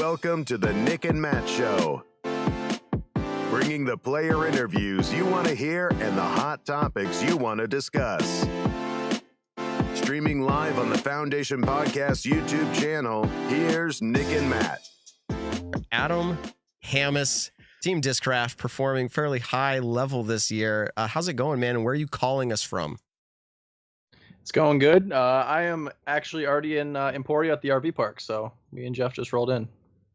Welcome to the Nick and Matt Show. Bringing the player interviews you want to hear and the hot topics you want to discuss. Streaming live on the Foundation Podcast YouTube channel, here's Nick and Matt. Adam Hammes, Team Discraft, performing fairly high level this year. How's it going, man? And where are you calling us from? It's going good. I am actually already in Emporia at the RV park, so me and Jeff just rolled in.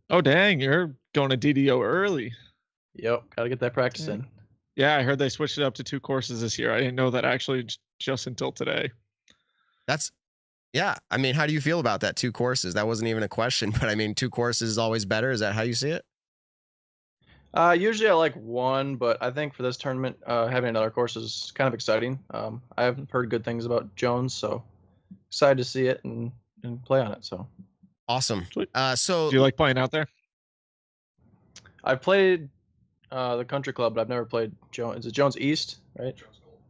Oh, dang, you're going to DDO early. Yep, got to get that practice in. Yeah, I heard they switched it up to 2 courses this year. I didn't know that actually just until today. Yeah, I mean, how do you feel about that 2 courses? That wasn't even a question, but I mean, 2 courses is always better. Is that how you see it? Usually I like 1, but I think for this tournament, having another course is kind of exciting. I haven't heard good things about Jones, so excited to see it and play on it. So awesome. So do you like playing out there? I've played the country club, but I've never played Jones. Is it Jones East, right?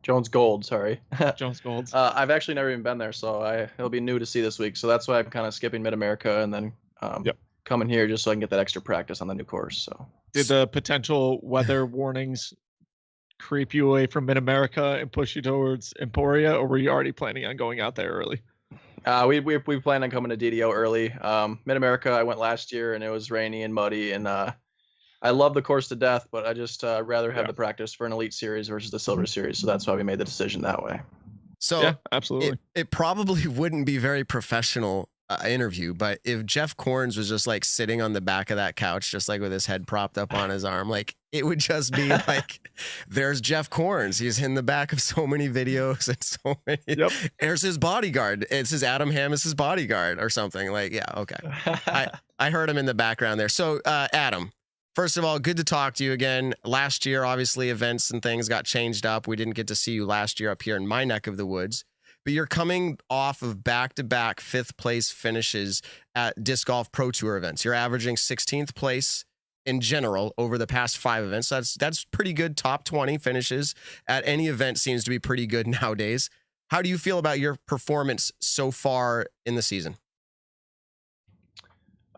Jones Gold, sorry. Jones Gold. I've actually never even been there, so it'll be new to see this week. So that's why I'm kind of skipping Mid-America and then coming here just so I can get that extra practice on the new course. So did the potential weather warnings creep you away from Mid-America and push you towards Emporia, or were you already planning on going out there early? We plan on coming to DDO early. Mid-America, I went last year and it was rainy and muddy, and I love the course to death, but I just rather have the practice for an Elite Series versus the Silver Series. So that's why we made the decision that way. So yeah, absolutely. It probably wouldn't be very professional interview, but if Jeff Corns was just like sitting on the back of that couch, just like with his head propped up on his arm, like it would just be like, there's Jeff Corns. He's in the back of so many videos and so many. Yep. There's his bodyguard. It's his Adam Hammes' bodyguard or something. Like, yeah, okay. I heard him in the background there. So, Adam, first of all, good to talk to you again. Last year, obviously, events and things got changed up. We didn't get to see you last year up here in my neck of the woods. But you're coming off of back-to-back 5th place finishes at Disc Golf Pro Tour events. You're averaging 16th place in general over the past 5 events. That's pretty good. Top 20 finishes at any event seems to be pretty good nowadays. How do you feel about your performance so far in the season?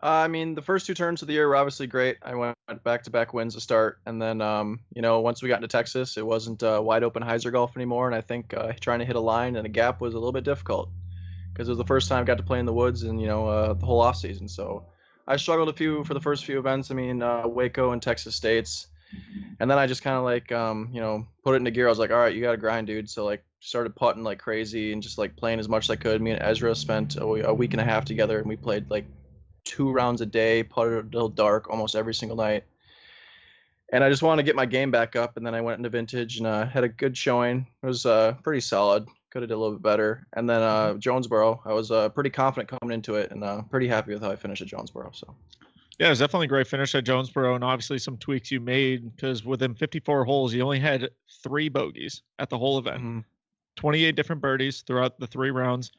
I mean, the first 2 turns of the year were obviously great. I went back-to-back wins to start. And then, once we got into Texas, it wasn't wide open hyzer golf anymore. And I think trying to hit a line and a gap was a little bit difficult because it was the first time I got to play in the woods and, the whole off season. So I struggled for the first few events. I mean, Waco and Texas States. And then I just kind of put it into gear. I was like, all right, you got to grind, dude. So started putting like crazy and just playing as much as I could. Me and Ezra spent a week and a half together and we played 2 rounds a day, putted until dark almost every single night. And I just wanted to get my game back up, and then I went into Vintage and had a good showing. It was pretty solid. Could have did a little bit better. And then Jonesboro, I was pretty confident coming into it and pretty happy with how I finished at Jonesboro. So yeah, it was definitely a great finish at Jonesboro, and obviously some tweaks you made because within 54 holes, you only had 3 bogeys at the whole event. Mm-hmm. 28 different birdies throughout the 3 rounds.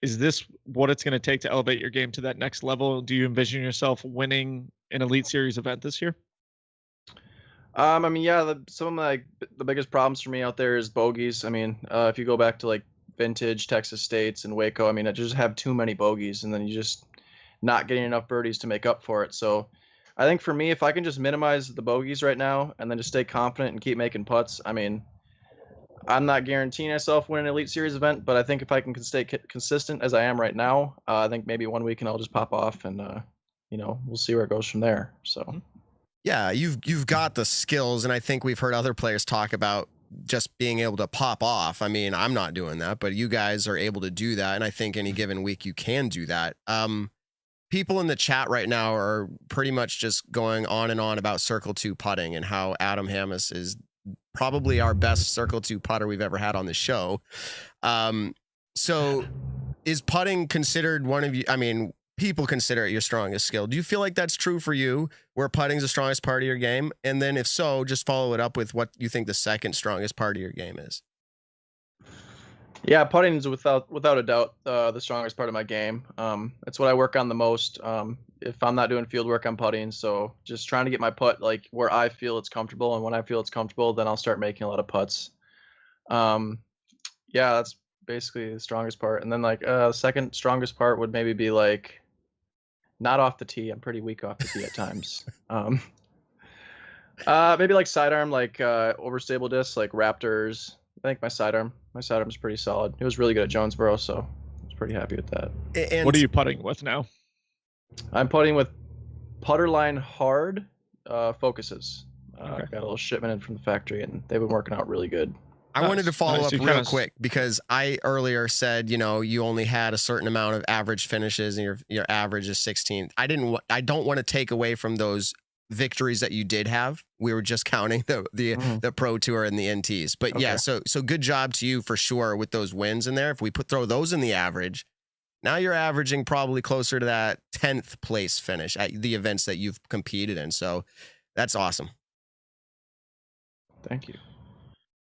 Is this what it's going to take to elevate your game to that next level? Do you envision yourself winning an Elite Series event this year? I mean, yeah, some of the biggest problems for me out there is bogeys. I mean, if you go back to Vintage, Texas States, and Waco, I mean, I just have too many bogeys, and then you just not getting enough birdies to make up for it. So I think for me, if I can just minimize the bogeys right now and then just stay confident and keep making putts, I mean, I'm not guaranteeing myself win an Elite Series event, but I think if I can stay consistent as I am right now, I think maybe one week and I'll just pop off and, we'll see where it goes from there. So, yeah, you've got the skills, and I think we've heard other players talk about just being able to pop off. I mean, I'm not doing that, but you guys are able to do that, and I think any given week you can do that. People in the chat right now are pretty much just going on and on about Circle 2 putting and how Adam Hammes is probably our best Circle 2 putter we've ever had on the show. So is putting considered one of you? I mean, people consider it your strongest skill. Do you feel like that's true for you, where putting's the strongest part of your game? And then if so, just follow it up with what you think the second strongest part of your game is. Yeah, putting is without a doubt the strongest part of my game. It's what I work on the most. If I'm not doing field work, I'm putting. So just trying to get my putt where I feel it's comfortable, and when I feel it's comfortable, then I'll start making a lot of putts. Yeah, that's basically the strongest part. And then second strongest part would maybe be not off the tee. I'm pretty weak off the tee at times. Maybe like sidearm, like overstable discs, like Raptors. I think my sidearm's pretty solid. It was really good at Jonesboro, so I was pretty happy with that. And what are you putting with now? I'm putting with Putterline Hard Focuses. Okay. Got a little shipment in from the factory, and they've been working out really good. I wanted to follow up You real kinda quick because I earlier said, you know, you only had a certain amount of average finishes and your average is 16th. I don't want to take away from those victories that you did have. We were just counting the Pro Tour and the NTs. But Okay. yeah, so good job to you for sure with those wins in there. If we throw those in the average, now you're averaging probably closer to that 10th place finish at the events that you've competed in. So that's awesome. Thank you.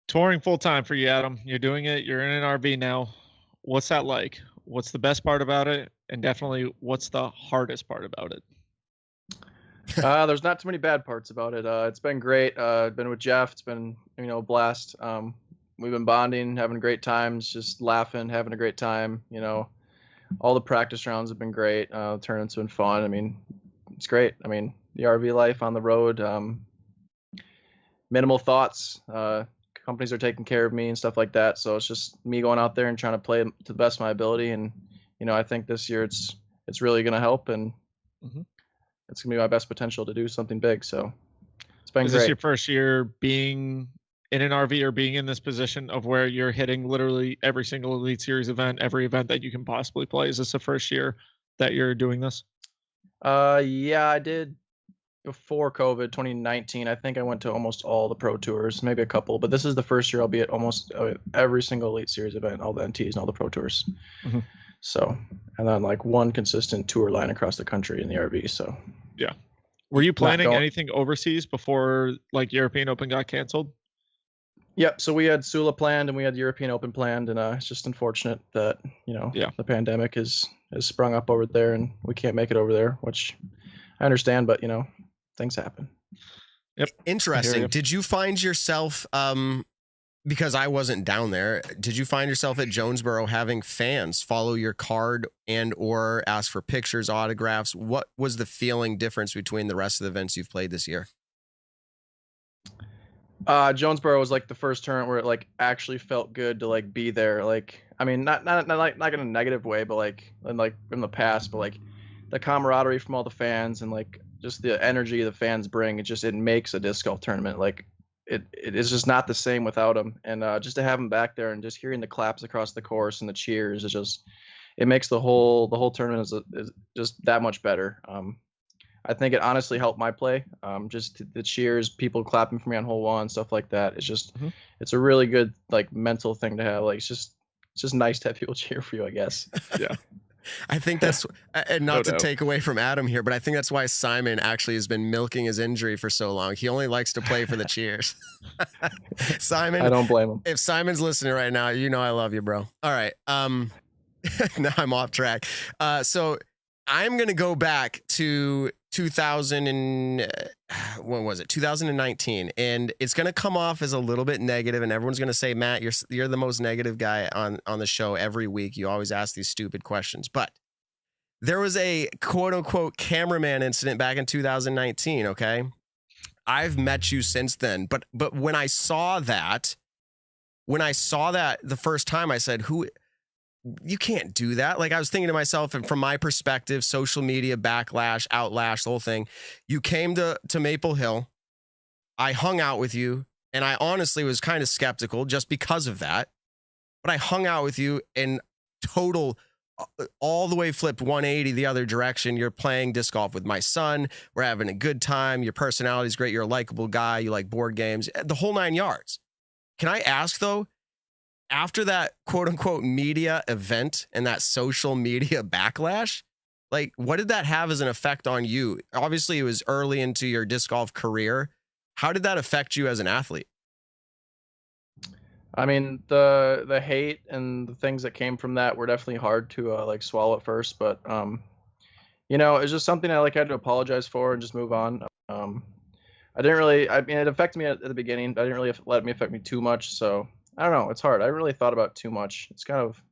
Touring full time for you, Adam. You're doing it. You're in an RV now. What's that like? What's the best part about it? And definitely, what's the hardest part about it? There's not too many bad parts about it. It's been great. Been with Jeff. It's been, a blast. We've been bonding, having great times, just laughing, having a great time. All the practice rounds have been great. Tournaments have been fun. I mean, it's great. I mean, the RV life on the road, minimal thoughts. Companies are taking care of me and stuff like that. So it's just me going out there and trying to play to the best of my ability. And, I think this year it's really going to help, and it's going to be my best potential to do something big. So it's been Is great. this your first year being in an RV or being in this position of where you're hitting literally every single Elite Series event, every event that you can possibly play? Is this the first year that you're doing this? Yeah, I did before COVID, 2019. I think I went to almost all the Pro Tours, maybe a couple, but this is the first year I'll be at almost every single Elite Series event, all the NTs and all the Pro Tours. So, and then like one consistent tour line across the country in the RV. So, yeah. Were you planning going- anything overseas before like European Open got canceled? Yep. So we had Sula planned and we had the European Open planned, and it's just unfortunate that the pandemic has sprung up over there and we can't make it over there, which I understand, but things happen. Yep. Interesting. Did you find yourself, because I wasn't down there, did you find yourself at Jonesboro having fans follow your card and or ask for pictures, autographs? What was the feeling difference between the rest of the events you've played this year? Jonesboro was like the first tournament where it like actually felt good to like be there. Like, I mean, not in a negative way, but like in the past, but like the camaraderie from all the fans and like just the energy the fans bring. It makes a disc golf tournament. Like it is just not the same without them. And just to have them back there and just hearing the claps across the course and the cheers it makes the whole tournament is just that much better. I think it honestly helped my play. Just the cheers, people clapping for me on hole one, stuff like that. It's just, it's a really good like mental thing to have. Like it's just nice to have people cheer for you, I guess. Yeah. I think that's, and not to take away from Adam here, but I think that's why Simon actually has been milking his injury for so long. He only likes to play for the cheers. Simon, I don't blame him. If Simon's listening right now, I love you, bro. All right. Now I'm off track. So I'm going to go back to 2019, and it's going to come off as a little bit negative, and everyone's going to say, Matt, you're the most negative guy on the show every week. You always ask these stupid questions. But there was a quote unquote cameraman incident back in 2019. Okay. I've met you since then, but when I saw that the first time, I said, you can't do that. Like I was thinking to myself, and from my perspective, social media, Backlash, Outlash, the whole thing, you came to Maple Hill. I hung out with you, and I honestly was kind of skeptical just because of that. But I hung out with you and total all the way flipped 180 the other direction. You're playing disc golf with my son. We're having a good time. Your personality is great. You're a likable guy. You like board games, the whole 9 yards. Can I ask though, after that quote unquote media event and that social media backlash, like what did that have as an effect on you? Obviously it was early into your disc golf career. How did that affect you as an athlete? I mean, the hate and the things that came from that were definitely hard to like swallow at first, but it's just something I had to apologize for and just move on. I mean, it affected me at the beginning, but I didn't really let me affect me too much. So I don't know. It's hard. I really thought about it too much. It's kind of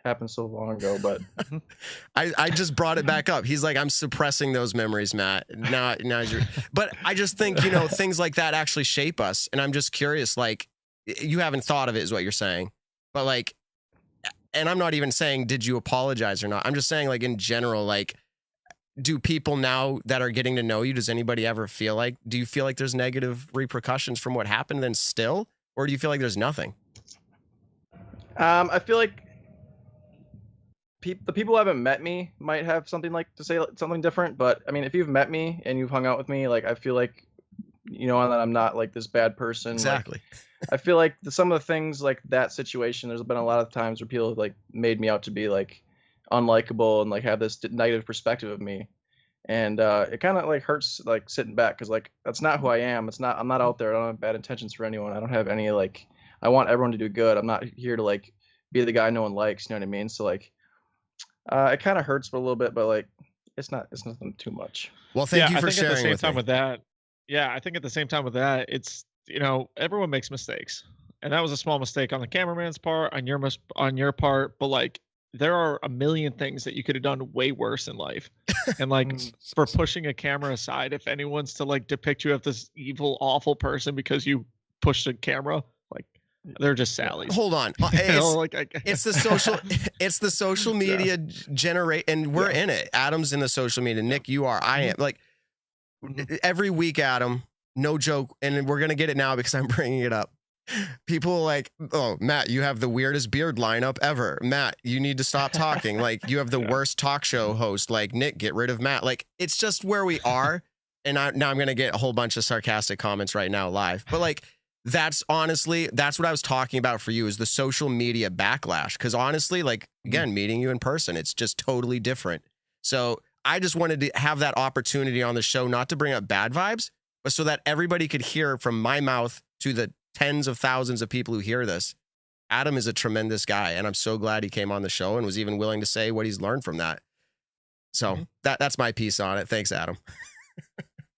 happened so long ago, but I just brought it back up. He's like, I'm suppressing those memories, Matt. Now you're, but I just think, you know, things like that actually shape us. And I'm just curious, like, you haven't thought of it is what you're saying, but like, and I'm not even saying, did you apologize or not? I'm just saying, like, in general, like, do people now that are getting to know you, does anybody ever feel like, do you feel like there's negative repercussions from what happened then still? Or do you feel like there's nothing? I feel like the people who haven't met me might have something like to say something different. But I mean, if you've met me and you've hung out with me, like, I feel like, you know, that I'm not like this bad person. Exactly. Like, I feel like some of the things like that situation, there's been a lot of times where people have like made me out to be like unlikable and like have this negative perspective of me. And it kind of like hurts like sitting back because like that's not who I am. I'm not out there. I don't have bad intentions for anyone. I don't have any like, I want everyone to do good. I'm not here to like be the guy no one likes. You know what I mean? So like, it kind of hurts a little bit, but like it's nothing too much. Well, thank you for I think sharing. At the same with time me. with that, yeah, I think at the same time with that, it's, you know, everyone makes mistakes, and that was a small mistake on the cameraman's part, on your part, but like there are a million things that you could have done way worse in life. And like for pushing a camera aside, if anyone's to like depict you as this evil, awful person because you pushed a camera, like they're just Sally's. Hold on. It's the social media generate, and we're in it. Adam's in the social media. Nick, you are. I am. Like every week, Adam, no joke, and we're gonna get it now because I'm bringing it up. People are like, oh, Matt, you have the weirdest beard lineup ever. Matt, you need to stop talking. Like, you have the worst talk show host. Like, Nick, get rid of Matt. Like, it's just where we are. And now I'm going to get a whole bunch of sarcastic comments right now live. But, like, that's honestly, that's what I was talking about for you is the social media backlash. Because, honestly, like, again, meeting you in person, it's just totally different. So I just wanted to have that opportunity on the show, not to bring up bad vibes, but so that everybody could hear from my mouth to the tens of thousands of people who hear this. Adam is a tremendous guy, and I'm so glad he came on the show and was even willing to say what he's learned from that. So that's my piece on it. Thanks, Adam.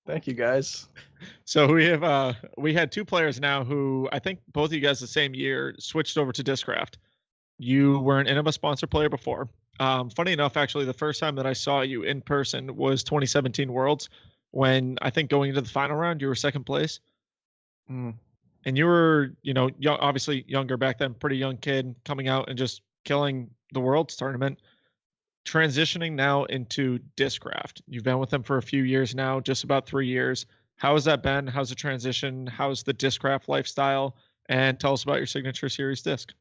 Thank you, guys. So we had two players now who I think both of you guys the same year switched over to Discraft. You were an Innova sponsor player before. Funny enough, actually, the first time that I saw you in person was 2017 Worlds, when I think going into the final round, you were second place. And you were, you know, obviously younger back then, pretty young kid coming out and just killing the Worlds tournament. Transitioning now into Discraft. You've been with them for a few years now, just about 3 years. How has that been? How's the transition? How's the Discraft lifestyle? And tell us about your signature series disc.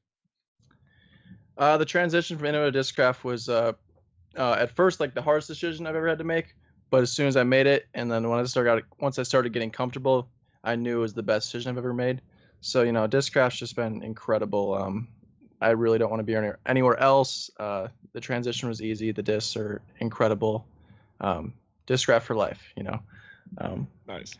The transition from Innova to Discraft was at first like the hardest decision I've ever had to make. But as soon as I made it, and then once I started getting comfortable, I knew it was the best decision I've ever made. So, you know, Discraft's just been incredible. I really don't want to be anywhere else. The transition was easy. The discs are incredible. Discraft for life, you know. Nice.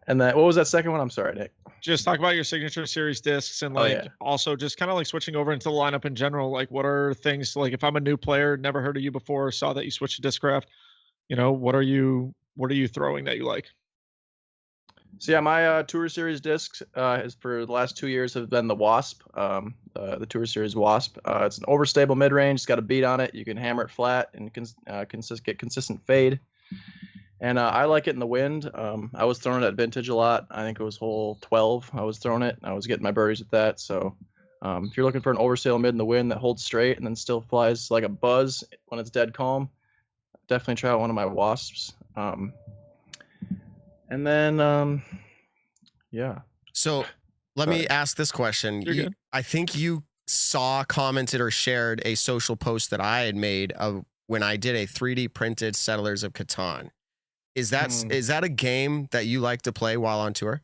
And then what was that second one? I'm sorry, Nick. Just talk about your signature series discs and like also just kind of like switching over into the lineup in general. Like, what are things like if I'm a new player, never heard of you before, saw that you switched to Discraft, you know, what are you throwing that you like? So yeah, my Tour Series discs is for the last 2 years have been the Wasp, the Tour Series Wasp. It's an overstable mid-range. It's got a beat on it. You can hammer it flat and get consistent fade. And I like it in the wind. I was throwing it at Vintage a lot. I think it was hole 12. I was throwing it. I was getting my birdies with that. So if you're looking for an oversail mid in the wind that holds straight and then still flies like a buzz when it's dead calm, definitely try out one of my Wasps. And then, yeah. So let me ask this question. I think you commented or shared a social post that I had made of when I did a 3D printed Settlers of Catan. Is that a game that you like to play while on tour?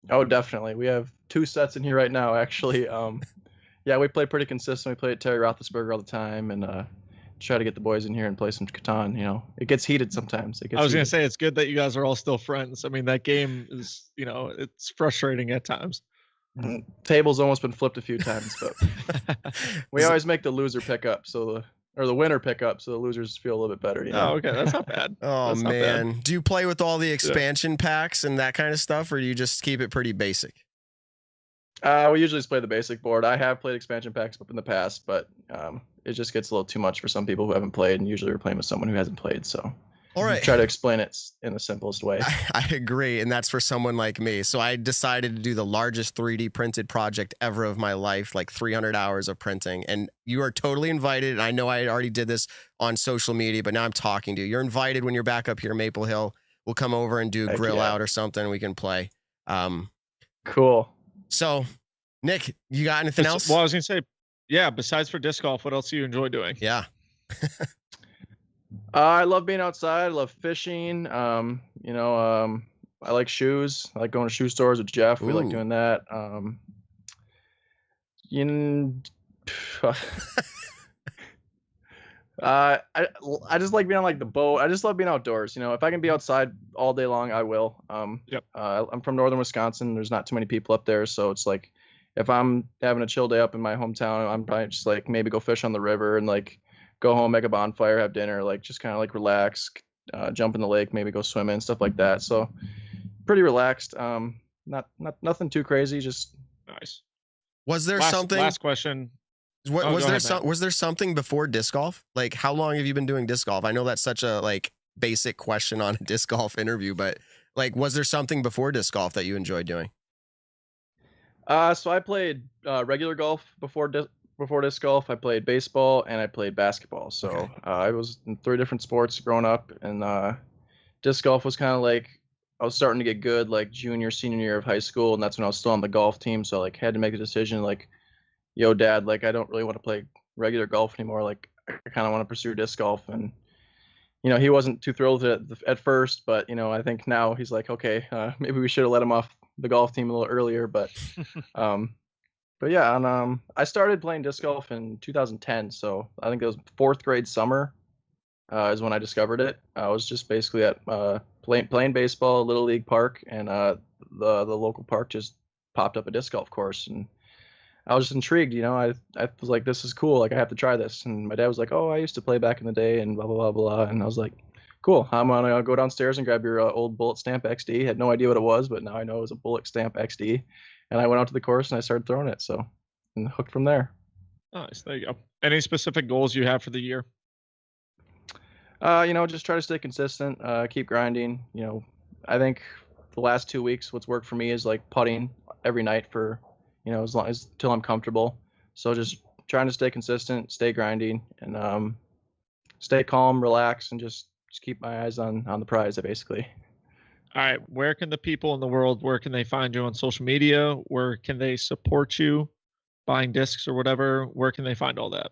Oh, definitely. We have 2 sets in here right now, actually. Yeah, we play pretty consistent. We play at Terry Roethlisberger all the time, and try to get the boys in here and play some Catan. You know, it gets heated sometimes. I was going to say, it's good that you guys are all still friends. I mean, that game is, you know, it's frustrating at times. Table's almost been flipped a few times, but we always make the loser pick up, or the winner pick up, so the losers feel a little bit better. You know? Oh, okay, that's not bad. Oh man, do you play with all the expansion packs and that kind of stuff, or do you just keep it pretty basic? We usually just play the basic board. I have played expansion packs up in the past, but it just gets a little too much for some people who haven't played, and usually we're playing with someone who hasn't played. So All right. try to explain it in the simplest way. I agree, and that's for someone like me. So I decided to do the largest 3D printed project ever of my life, like 300 hours of printing. And you are totally invited. And I know I already did this on social media, but now I'm talking to you. You're invited when you're back up here in Maple Hill. We'll come over and do a grill out or something. We can play. Cool. So, Nick, you got anything else? Well, I was going to say, yeah, besides for disc golf, what else do you enjoy doing? Yeah. I love being outside. I love fishing. I like shoes. I like going to shoe stores with Jeff. We like doing that. I just like being on like the boat. I just love being outdoors. If I can be outside all day long, I will. I'm from northern Wisconsin. There's not too many people up there, so it's like if I'm having a chill day up in my hometown, I'm probably just like maybe go fish on the river and like go home, make a bonfire, have dinner, like just kind of like relax, jump in the lake, maybe go swimming, stuff like that. So pretty relaxed. Not nothing too crazy. Just nice. Was there something? Last question. Was there something before disc golf? Like, how long have you been doing disc golf? I know that's such a like basic question on a disc golf interview, but like, was there something before disc golf that you enjoyed doing? So I played regular golf before disc golf. I played baseball and I played basketball. So I was in 3 different sports growing up, and disc golf was kind of like I was starting to get good like junior, senior year of high school, and that's when I was still on the golf team. So I like had to make a decision like, yo, Dad, like I don't really want to play regular golf anymore. Like I kind of want to pursue disc golf, and he wasn't too thrilled with it at first, but I think now he's like, okay, maybe we should have let him off the golf team a little earlier, but yeah, and I started playing disc golf in 2010, so I think it was 4th grade summer is when I discovered it. I was just basically at playing baseball, Little League Park, and the local park just popped up a disc golf course, and I was just intrigued. I was like, this is cool. Like I have to try this. And my dad was like, oh, I used to play back in the day, and blah blah blah blah. And I was like, cool. I'm gonna go downstairs and grab your old Bullet Stamp XD. Had no idea what it was, but now I know it was a Bullet Stamp XD. And I went out to the course and I started throwing it. So, and hooked from there. Nice. There you go. Any specific goals you have for the year? Just try to stay consistent. Keep grinding. I think the last 2 weeks, what's worked for me is like putting every night for, as long as till I'm comfortable. So just trying to stay consistent, stay grinding, and stay calm, relax, and just keep my eyes on the prize, basically. All right. Where can the people in the world, where can they find you on social media? Where can they support you buying discs or whatever? Where can they find all that?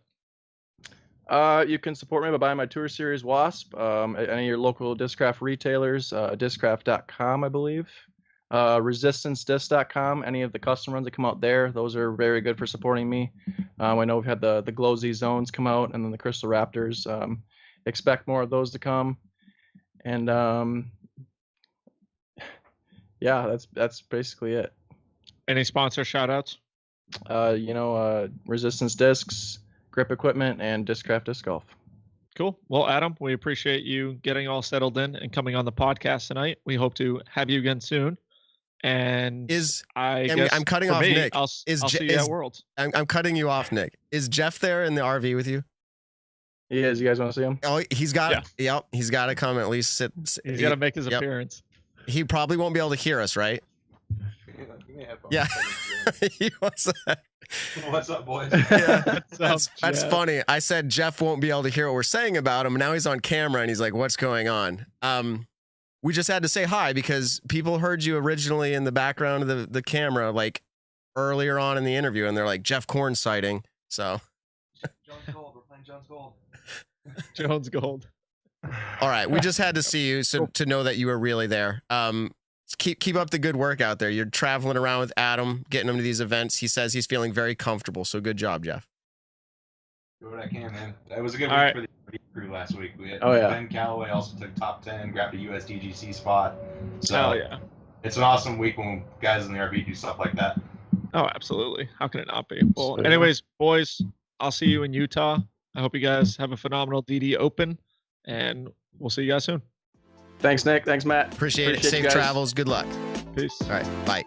You can support me by buying my Tour Series Wasp at any of your local Discraft retailers, discraft.com, I believe. resistancedisc.com, any of the custom runs that come out there, those are very good for supporting me. I know we've had the Glow Z Zones come out, and then the Crystal Raptors. Expect more of those to come, and yeah, that's basically it. Any sponsor shout outs? Resistance Discs, Grip Equipment, and Discraft Disc Golf. Cool. Well, Adam, we appreciate you getting all settled in and coming on the podcast tonight. We hope to have you again soon. And I'm cutting off Nick. I'll see you at Worlds. I'm cutting you off, Nick. Is Jeff there in the RV with you? He is. You guys want to see him? Oh, he's got. Yeah. Yep, he's got to come at least sit. He's got to make his appearance. He probably won't be able to hear us, right? Yeah. He wants that. What's up, boys? Yeah, that's funny. I said Jeff won't be able to hear what we're saying about him. And now he's on camera and he's like, "What's going on?" We just had to say hi because people heard you originally in the background of the camera, like earlier on in the interview, and they're like, "Jeff Korn sighting." So, Jones Gold. We're playing Jones Gold. Jones Gold. All right, we just had to see you to know that you were really there. Keep up the good work out there. You're traveling around with Adam, getting him to these events. He says he's feeling very comfortable. So good job, Jeff. Do what I can, man. It was a good week for the crew last week. We had Ben Calloway also took top 10, grabbed a USDGC spot. So it's an awesome week when guys in the RV do stuff like that. Oh, absolutely. How can it not be? Well, anyways, boys, I'll see you in Utah. I hope you guys have a phenomenal DD Open, and we'll see you guys soon. Thanks, Nick. Thanks, Matt. Appreciate it. Safe travels. Good luck. Peace. All right. Bye.